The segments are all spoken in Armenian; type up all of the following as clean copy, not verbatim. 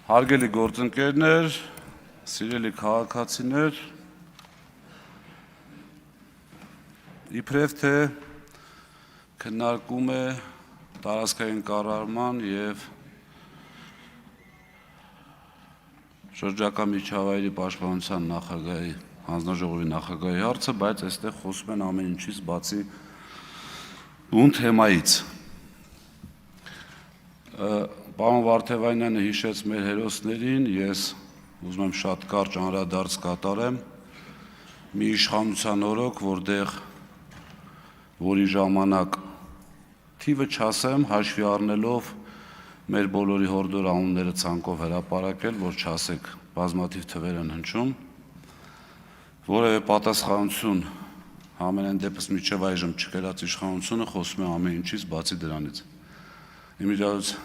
Հարգելի գործընկերներ, սիրելի քաղաքացիներ, իբրև թե քննարկում է տարածքային կառավարման եւ շրջակա միջավայրի պաշտպանության նախագահի հանձնաժողովի նախագահի հարցը, բայց այստեղ խոսում են ամեն ինչից բացի բուն թեմայից։ Պարոն Վարդևանյանը հիշեց մեր հերոսներին, ես ուզում եմ շատ կարճ անդրադարձ կատարեմ մի իշխանության օրոք, որի ժամանակ թիվը չասեմ, հաշվի առնելով մեր բոլորի հորդոր անունները ցանկով հրապարակել, որ չասեք բազմաթիվ թվեր են հնչում, որևէ պատասխանություն համենայն դեպս մինչև այժմ չկրած իշխանությունը խոսում է ամեն ինչից բացի դրանից։ Իմիջիայլոց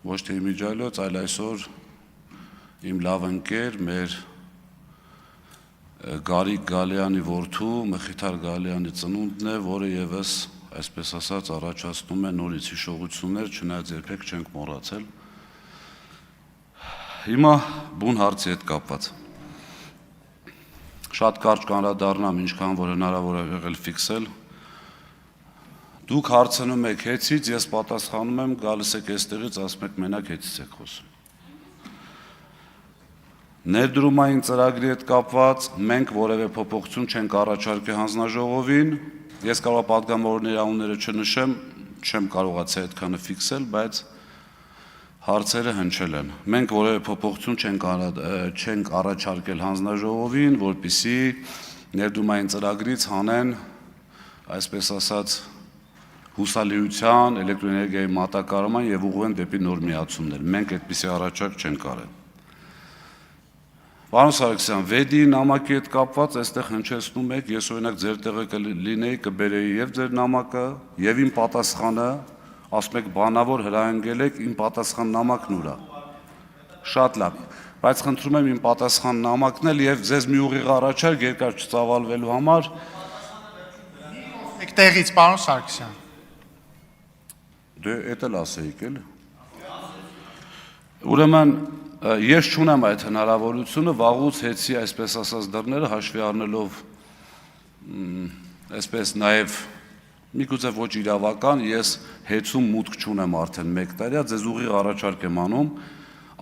ոչ թե իմիջիայլոց, այլ այսօր իմ լավ ընկեր, մեր Գարիկ Գալյանի որդու, Մխիթար Գալյանի ծնունդն է, որը ևս, այսպես ասած, առաջացնում է նորից հիշողություններ, չնայած երբեք չենք մոռացել։ Հիմա բուն հարցի հետ կապված։ Շատ կարճ կանդրադառնամ, ինչքան որ հնարավոր է եղել ֆիքսել։ Դուք հարցնում եք հեծից, ես պատասխանում եմ, գալիս եք այստեղից, ասում եք մենակ հեծից եք խոսում։ Ներդրումային ծրագրի հետ կապված մենք որևէ փոփոխություն չենք առաջարկել հանձնաժողովին, ես կարող եմ պատգամավորների անունները չնշեմ, չեմ կարողացել այդքանը ֆիքսել, բայց հարցերը հնչել են։ Մենք որևէ փոփոխություն չենք առաջարկել հանձնաժողովին, որպեսզի ներդրումային ծրագրից հանեն, այսպես ասած, հուսալիության, էլեկտրոէներգիայի մատակարարման եւ ուղղեն դեպի նոր միացումներ։ Մենք այդպիսի առաջարկ չենք արել։ Պարոն Սարգսյան, վեդի նամակի հետ կապված այստեղ հնչեցնում եք, ես օրինակ ձեր տեղը կլինեի, կբերեի եւ ձեր նամակը, եւ իմ պատասխանը, ասում եք բանավոր հրահանգել եք, իմ պատասխան նամակն ուր է։ Շատ լավ, բայց խնդրում եմ իմ պատասխան նամակն էլ եւ ձեզ մի ուղիղ առաջարկ երկար չծավալվելու համար։ Եք տեղից, պարոն Սարգսյան։ Դե էդ էլ ասեիք էլ։ Ուրեմն ես չունեմ այդ հնարավորությունը, վաղուց հեծի այսպես ասած դռները հաշվի առնելով այսպես նաև միգուցե ոչ իրավական, ես հեծում մուտք չունեմ արդեն 1 տարի, ձեզ ուղիղ առաջարկ եմ անում,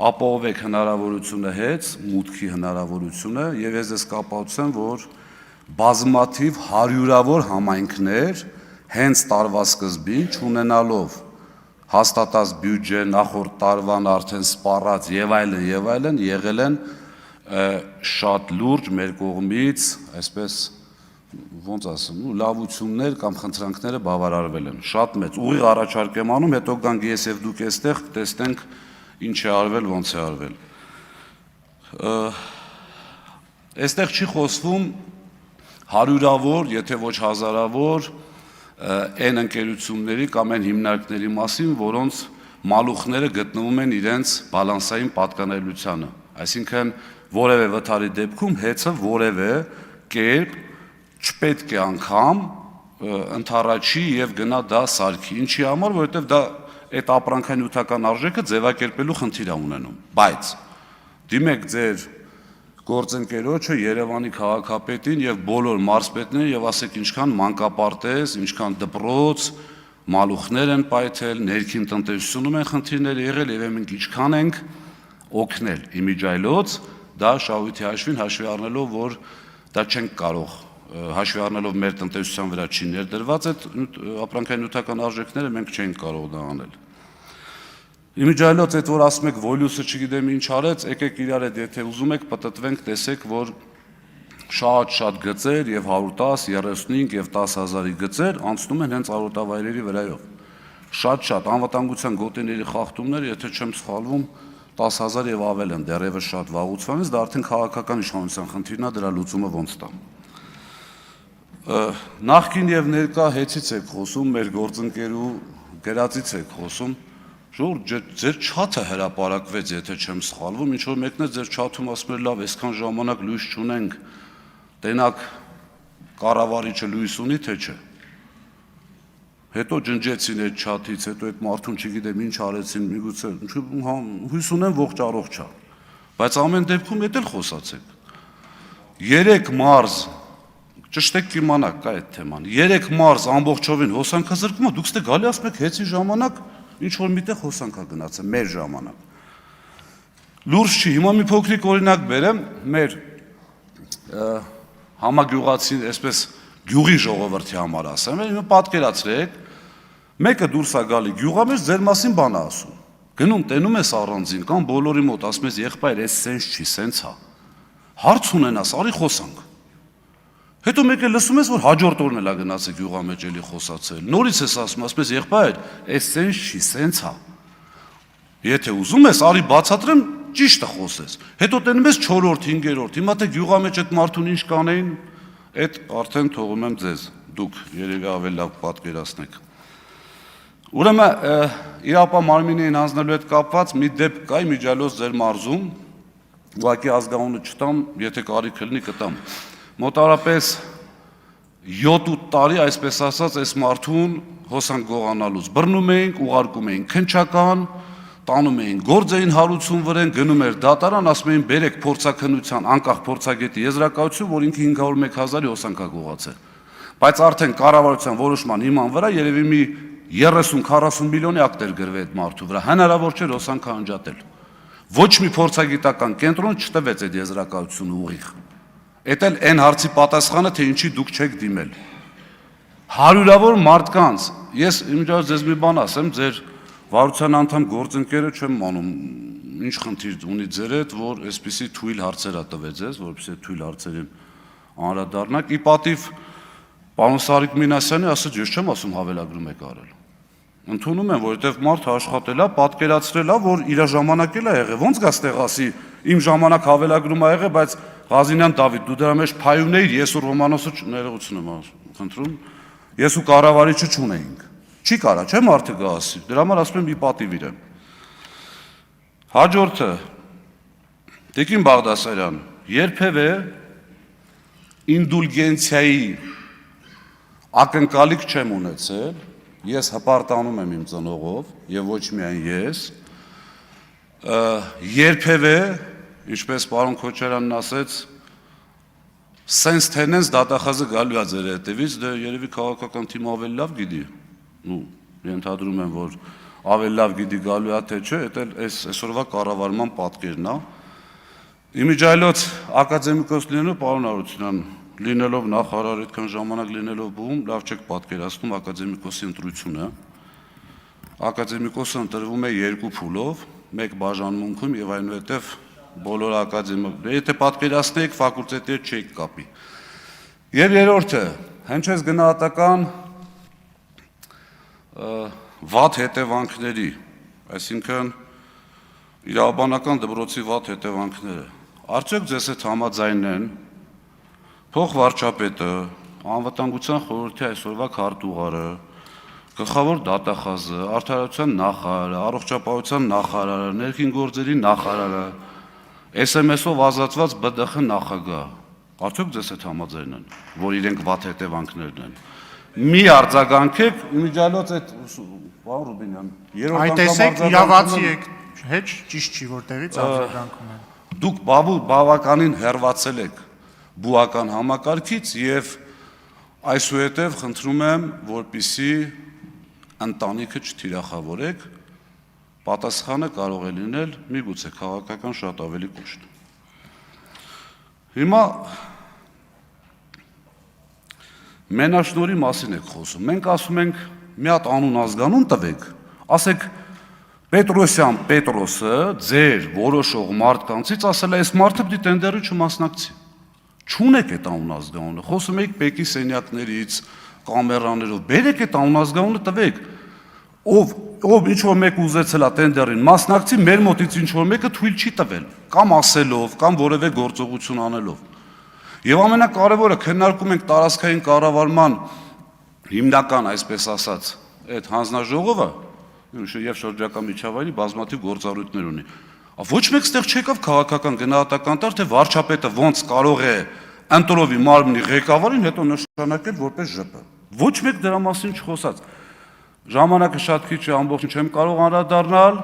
ապահովեք հնարավորությունը հեծ, մուտքի հնարավորությունը եւ ես ձեզ կապացուցեմ, որ բազմաթիվ հարյուրավոր համայնքներ հենց տարվա սկզբին չունենալով հաստատած բյուջե, նախորդ տարվան արդեն սպառած եւ այլն եղել են շատ լուրջ մեր կողմից, այսպես ոնց ասեմ, լավություններ կամ խնդրանքները բավարարվել են։ Շատ մեծ ուղիղ առաջարկ եմ անում, հետո գանք ես եւ դուք այստեղ տեսնենք ինչ է արվել, ոնց է արվել։ Այստեղ չի խոսվում հարյուրավոր, եթե ոչ հազարավոր այն ընկերությունների կամ այն հիմնարկների մասին, որոնց մալուխները գտնվում են իրենց բալանսային պատկանելիությանը։ Այսինքն որևէ վթարի դեպքում հեծը որևէ կերպ չպետք է անգամ ընթառաջի եւ գնա դա սարքի։ Ինչի համար, որովհետեւ դա այդ ապրանքանյութական արժեքը ձևակերպելու խնդիր է ունենում։ Բայց դիմեք ձեր գործընկերոջը Երևանի քաղաքապետին եւ բոլոր մարզպետներին եւ ասեք ինչքան մանկապարտեզ, ինչքան դպրոց, մալուխներ են պայթել, ներքին տնտեսությունում են խնդիրներ եղել եւ մենք ինչքան ենք օգնել իմիջիայլոց, դա շահույթի հաշվին հաշվի առնելով, որ դա չենք կարող հաշվի առնելով մեր տնտեսության վրա չի ներդրված այդ ապրանքանյութական արժեքները մենք չենք կարող դա անել։ Իմիջիայլոց այդ որ ասում եք Վոլյուսը չգիտեմ ինչ արեց, եկեք իրար հետ եթե ուզում եք պատտվենք, տեսեք, որ շատ գծեր եւ 110, 35 եւ 10,000-ի գծեր անցնում են հենց արոտավայրերի վրայով։ Շատ անվտանգության գոտիների խախտումներ, եթե չեմ սխալվում, 10,000 եւ ավել են դեռևս շատ վաղուց, դա արդեն քաղաքական իշխանության խնդիրն է, դրա լուծումը ոնց տա։ Նախկին եւ ներկա հեծից եք խոսում, մեր գործընկերու գրածից եք խոսում։ Ժողովուրդ, ձեր չաթը հրապարակվեց, եթե չեմ սխալվում, ինչ որ մեկն է ձեր չաթում ասում էր լավ, այսքան ժամանակ լույս չունենք, տենակ կառավարիչը լույս ունի թե չէ։ հետո ջնջեցին այդ չաթից, հետո այդ մարդուն չգիտեմ ինչ արեցին, միգուցե հույս ունեմ ողջ առողջ է, բայց ամեն դեպքում էդ էլ խոսացեք։ 3 մարզ, ճշտեք կիմանաք կա այդ թեման, 3 մարզ ամբողջովին հոսանքազրկումը, դուք ստե գալի ասում եք հեցի ժամանակ ինչ որ միտեղ հոսանքա գնացել, մեր ժամանակ։ Լուրջ չի, հիմա մի փոքրիկ օրինակ բերեմ, մեր համագյուղացի, այսպես գյուղի ժողովրդի համար ասեմ, հիմա պատկերացրեք, մեկը դուրս է գալի գյուղա մեջ ձեր մասին բան է ասում։ Գնում տենում ես առանձին կամ բոլորի մոտ ասում ես եղբայր, էս սենց չի, սենց է։ Հարց ունենաս, արի խոսանք։ Հետո մեկը լսում ես, որ հաջորդ օրն էլ է գնացել գյուղա մեջ էլի խոսացել։ Նորից ես ասում, ասում ես եղբայր, էս սենց չի, սենց է։ Եթե ուզում ես, արի բացատրեմ, ճիշտը խոսես։ Հետո տենում ես 4-րդ, 5-րդ, հիմա թե գյուղա մեջ այդ մարդուն ինչ կանեին, այդ արդեն թողում եմ ձեզ, դուք երևի ավելի լավ պատկերացնեք։ Ուրեմն իրապա մարմինին հանձնելու հետ կապված մի դեպք կա իմիջիալոց ձեր մարզում, ուղղակի ազգանունը չտամ, եթե կարիք լինի կտամ։ Մոտարապես 7-8 տարի, այսպես ասած, այս մարդուն հոսանք գողանալուց բռնում էինք, ուղարկում էինք քննչական, տանում էին գործային հարություն վրեն, գնում էր դատարան, ասում էին բերեք փորձաքննության անկախ փորձագետի եզրակացություն, որ ինքը 501,000-ի հոսանքա գողացել։ Բայց արդեն կառավարության որոշման հիման վրա երևի մի 30-40 միլիոնի ակտ էր գրվել այդ մարդու վրա, հնարավոր չէր հոսանքա անջատել։ Ոչ մի փորձագիտական կենտրոն չտվեց այդ եզրակացությունը ուղիղ։ Էդ էլ այն հարցի պատասխանը, թե ինչի դուք չեք դիմել։ Հարյուրավոր մարդկանց, ես իմիջիայլոց ձեզ մի բան ասեմ, ձեր վարության անդամ գործընկերը չեմ անում, ինչ խնդիր ունի ձեր հետ, որ այսպիսի թույլ հարցեր տվեց ձեզ, որպեսզի թույլ հարցերին անդրադառնաք։ Ի պատիվ պարոն Սարիկ Մինասյանի ասած ես չեմ ասում հավելագրում եք արել։ Ընդունում եմ, որովհետև մարդը աշխատել է, պատկերացրել է, որ իր ժամանակել է եղել։ Ոնց գա ստեղ ասի, իմ ժամանակ հավելագրում ա եղել, բայց Ղազինյան Դավիթ, դու դրա մեջ փայուն էիր, ես ու Ռոմանոսը ներողություն եմ խնդրում, ես ու կառավարիչը չունեինք։ Չի կարա, չէ՞ մարդը գա ասի։ Դրա համար ասում եմ ի պատիվ իրեն։ Հաջորդը Տիկին Բաղդասարյան, երբևէ ինդուլգենցիայի ակնկալիք չեմ ունեցել, ես հպարտանում եմ իմ ծնողով եւ ոչ միայն ես, երբևէ, ինչպես պարոն Քոչարյանն ասեց, սենց թենենց դատախազը գալու է ձեր հետևից, դե երևի քաղաքական թիմը ավելի լավ գիտի։ Ну, ենթադրում եմ, որ ավելի լավ գիտի գալու է թե չէ, դա էլ այսօրվա կառավարման պատկերն է։ Իմիջիայլոց ակադեմիկոս լինելով, պարոն Արությունյան, լինելով նախարար, այդքան ժամանակ լինելով բում, լավ չեք պատկերացնում ակադեմիկոսի ընտրությունը։ Ակադեմիկոսը ընտրվում է 2 փուլով, 1 բաժանմունքում եւ այնուհետեւ բոլոր ակադեմիկ։ Եթե պատկերացնեք, ֆակուլտետի հետ չեք կապի։ Եվ երրորդը, հնչեց գնահատական վատ հետևանքների, այսինքն իրավաբանական դպրոցի վատ հետևանքները։ Արդյոք ձեզ հետ համաձայն են փոխվարչապետը, անվտանգության խորհրդի այսօրվա քարտուղարը, գլխավոր դատախազը, արդարության նախարարը, առողջապահության նախարարը, ներքին գործերի նախարարը, SMS-ով ազատված ԲԴԽ նախագահ, արդյոք ձեզ հետ համաձայն են, որ իրենք վատ հետևանքներն են։ Մի արձագանքեք, իմիջիայլոց այդ պարոն Ռուբինյան, Այդ տեսեք իրավացի եք, հեչ ճիշտ չի, որ տեղից արձագանքում են։ Դուք բավականին հեռացել եք բուական համակարգից եւ այսուհետև խնդրում եմ, որպիսի ընտանիքը չթիրախավորեք, պատասխանը կարող է լինել միգուցե քաղաքական շատ ավելի կոշտ։ Հիմա մենաշնորհի մասին եք խոսում։ Մենք ասում ենք մի հատ անուն ազգանուն տվեք, ասեք Պետրոսյան Պետրոսը ձեր որոշող մարդկանցից ասել է, այս մարդը պիտի տենդերի չմասնակցի։ Չունեք այդ անուն ազգանունը, խոսում եք Պեկի սենյակներից, կամերաներով, բերեք այդ անուն ազգանունը տվեք, ով ինչ-որ մեկ ուզեցել է տենդերին մասնակցի, մեր մոտից ինչ-որ մեկը թույլ չի տվել, կամ ասելով, կամ որևէ գործողություն անելով։ Եվ ամենակարևորը, քննարկում ենք տարածքային կառավարման հիմնական, այսպես ասած, այդ հանձնաժողովը, եւ շրջակա միջավայրի բազմաթիվ գործառույթներ ունի։ Ոչ մեկ ստեղ չեկավ քաղաքական գնահատական տար, թե վարչապետը ոնց կարող է ընտրովի մարմնի ղեկավարին հետո նշանակել որպես ԺՊ։ Ոչ մեկ դրա մասին չխոսած։ Ժամանակը շատ քիչ է, ամբողջն չեմ կարող անդրադառնալ,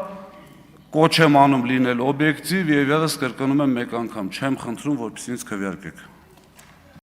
կոչ եմ անում լինել օբյեկտիվ եւ եւս կրկնում եմ մեկ անգամ, չեմ խնդրում, որպեսզի ինձ քվեարկեք։